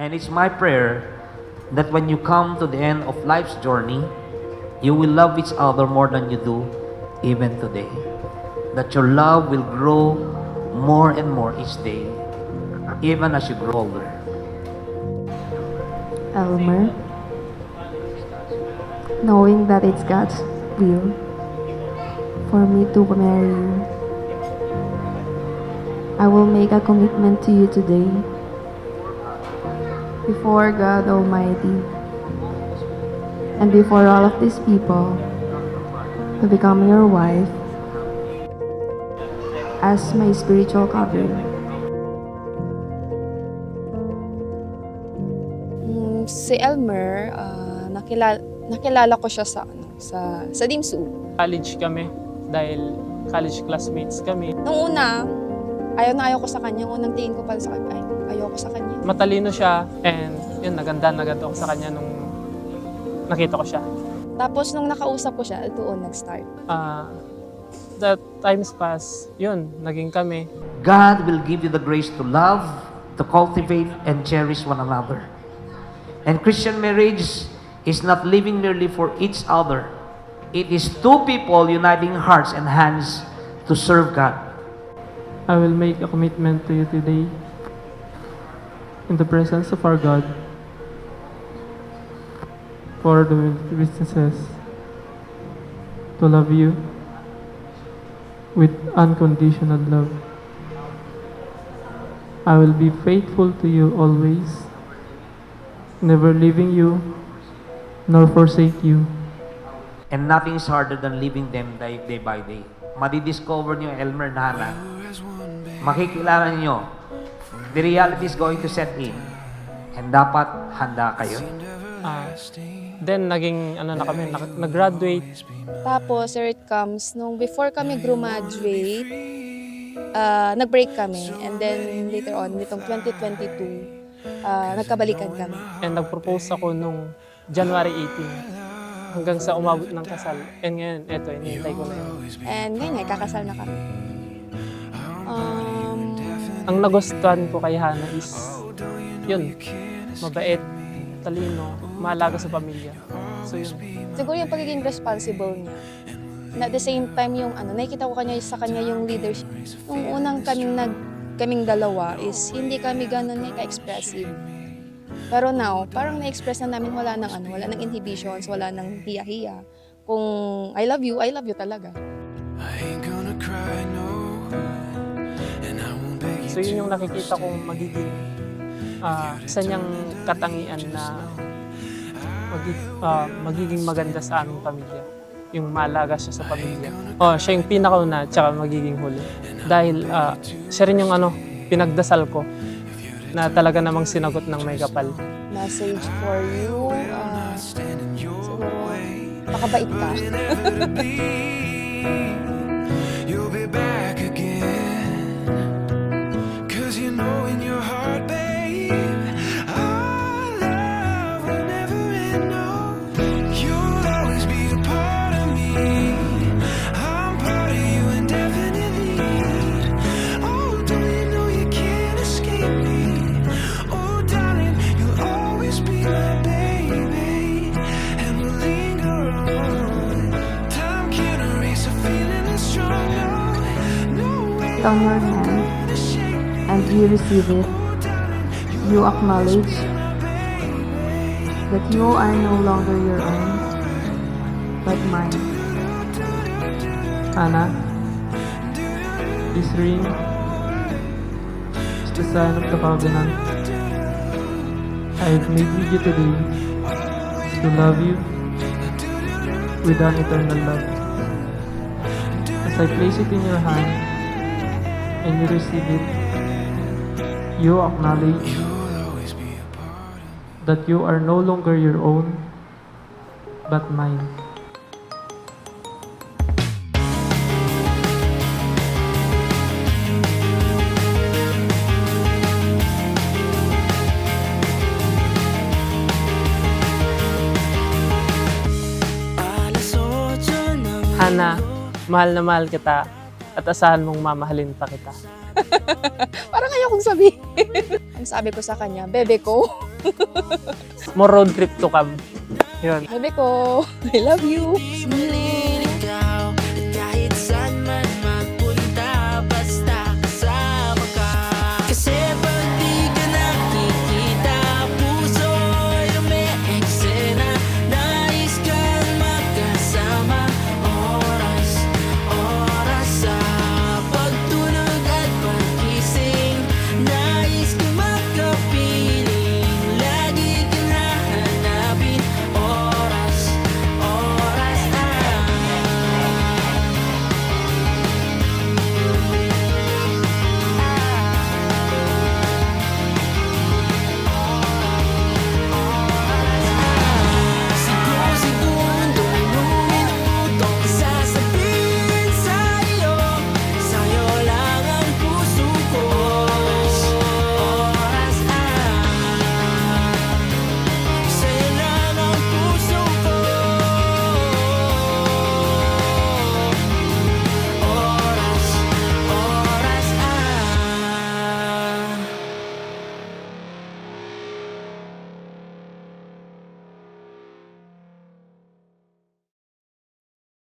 And it's my prayer that when you come to the end of life's journey, you will love each other more than you do even today. That your love will grow more and more each day, even as you grow older. Elmer, knowing that it's God's will for me to marry you, I will make a commitment to you today before God Almighty and before all of these people to become your wife as my spiritual covering. Si Elmer, nakilala ko siya sa DIMSU. College kami dahil college classmates kami. Nung una, ayaw ko sa kanya. Unang tingin ko pala sa kanya, ayaw ko sa kanya. Matalino siya and yun, naganda ako sa kanya nung nakita ko siya. Tapos nung nakausap ko siya, doon nag-start. The times pass, yun, naging kami. God will give you the grace to love, to cultivate, and cherish one another. And Christian marriage is not living merely for each other. It is two people uniting hearts and hands to serve God. I will make a commitment to you today in the presence of our God for the witnesses to love you with unconditional love. I will be faithful to you always, never leaving you nor forsake you. And nothing is harder than leaving them day by day. Madidiscover niyo Elmer na Hannah. Makikilala niyo. The reality is going to set in. And dapat handa kayo. Then naging na kami, nag-graduate. Tapos, here it comes, nung before kami graduate, nag-break kami. And then later on, nitong 2022, nagkabalikan kami. And nag-propose ako nung January 18 hanggang sa umabot ng kasal. And ngayon, eto, hinihintay ko na yun. And ngayon, kakasal na kami. Ang nagustuhan ko kay Hannah is, yun, mabait, talino, maalaga sa pamilya. So yun. Siguro yung pagiging responsible niya. And at the same time, yung nakikita ko sa kanya yung leadership. Nung unang kaming dalawa is hindi kami ganun ka-expressive. Pero now, parang na-express na namin wala nang inhibitions, wala nang hiya-hiya. Kung I love you talaga. So yun yung nakikita kong magiging isa niyang katangian na magiging maganda sa aming pamilya. Yung maalaga siya sa pamilya. Siya yung pinakauna, tsaka magiging huli. Dahil siya rin yung pinagdasal ko na talaga namang sinagot ng may kapal. Message for you, siguro, makabait ka. On your hand and you receive it, you acknowledge that you are no longer your own, but mine. Hannah, this ring is the sign of the covenant I have made with you today, to love you with an eternal love. As I place it in your hand, and you receive it, you acknowledge that you are no longer your own, but mine. Hannah, mahal na mahal kita. At asahan mong mamahalin pa kita. Parang ayokong sabihin. Ang sabi ko sa kanya, bebe ko. More road trip to come. Yun. Bebe ko, I love you.